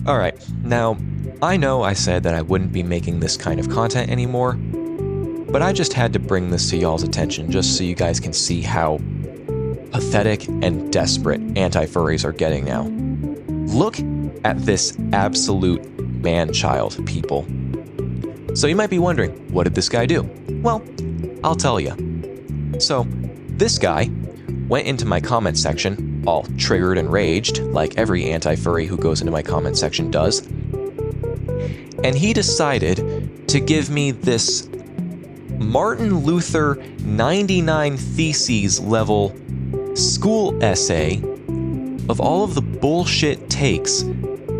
Alright, now, I know I said that I wouldn't be making this kind of content anymore, but I just had to bring this to y'all's attention just so you guys can see how pathetic and desperate anti-furries are getting now. Look at this absolute man-child, people. So you might be wondering, what did this guy do? Well, I'll tell you. So, this guy went into my comment section, all triggered and raged, like every anti-furry who goes into my comment section does, and he decided to give me this Martin Luther 99 Theses level school essay of all of the bullshit takes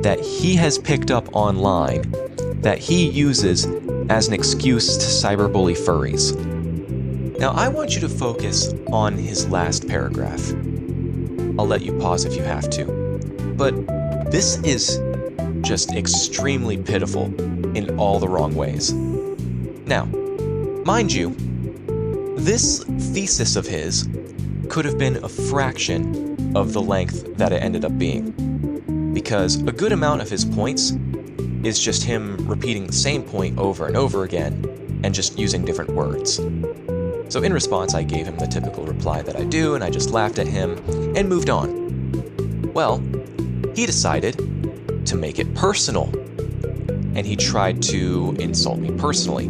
that he has picked up online that he uses as an excuse to cyberbully furries. Now, I want you to focus on his last paragraph. I'll let you pause if you have to. But this is just extremely pitiful in all the wrong ways. Now, mind you, this thesis of his could have been a fraction of the length that it ended up being, because a good amount of his points is just him repeating the same point over and over again and just using different words. So in response, I gave him the typical reply that I do, and I just laughed at him and moved on. Well, he decided to make it personal, and he tried to insult me personally,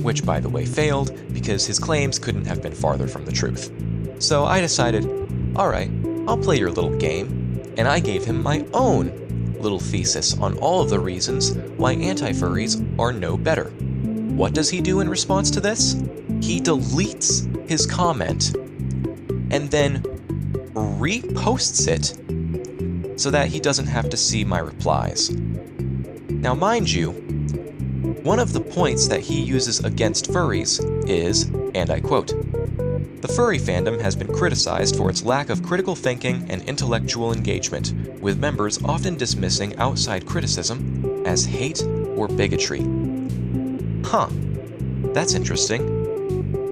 which by the way failed because his claims couldn't have been farther from the truth. So I decided, alright, I'll play your little game, and I gave him my own little thesis on all of the reasons why anti-furries are no better. What does he do in response to this? He deletes his comment and then reposts it so that he doesn't have to see my replies. Now, mind you, one of the points that he uses against furries is, and I quote, "The furry fandom has been criticized for its lack of critical thinking and intellectual engagement, with members often dismissing outside criticism as hate or bigotry." Huh, that's interesting.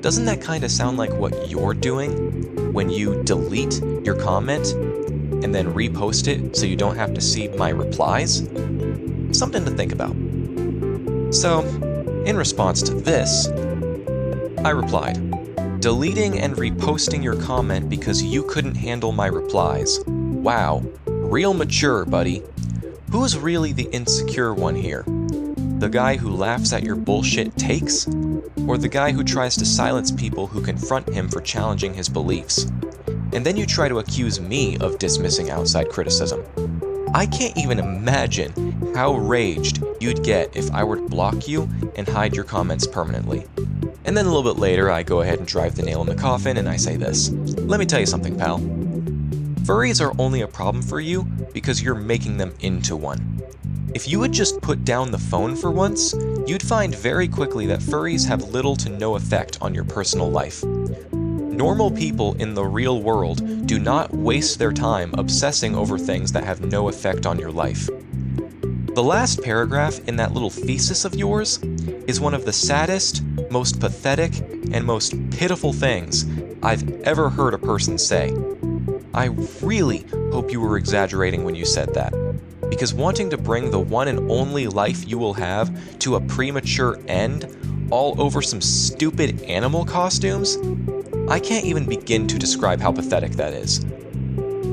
Doesn't that kind of sound like what you're doing when you delete your comment and then repost it so you don't have to see my replies? Something to think about. So, in response to this, I replied, "Deleting and reposting your comment because you couldn't handle my replies. Wow, real mature, buddy. Who's really the insecure one here? The guy who laughs at your bullshit takes? Or the guy who tries to silence people who confront him for challenging his beliefs? And then you try to accuse me of dismissing outside criticism. I can't even imagine how raged you'd get if I were to block you and hide your comments permanently." And then a little bit later, I go ahead and drive the nail in the coffin and I say this. Let me tell you something, pal. Furries are only a problem for you because you're making them into one. If you would just put down the phone for once, you'd find very quickly that furries have little to no effect on your personal life. Normal people in the real world do not waste their time obsessing over things that have no effect on your life. The last paragraph in that little thesis of yours is one of the saddest, most pathetic, and most pitiful things I've ever heard a person say. I really hope you were exaggerating when you said that, because wanting to bring the one and only life you will have to a premature end all over some stupid animal costumes? I can't even begin to describe how pathetic that is.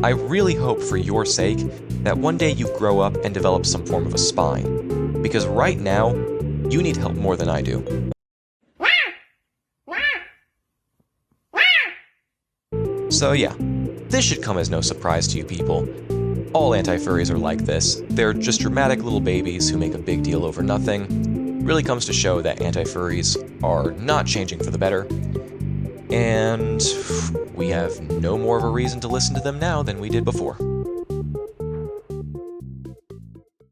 I really hope for your sake that one day you grow up and develop some form of a spine, because right now, you need help more than I do. So yeah, this should come as no surprise to you people. All anti-furries are like this. They're just dramatic little babies who make a big deal over nothing. Really comes to show that anti-furries are not changing for the better. And we have no more of a reason to listen to them now than we did before.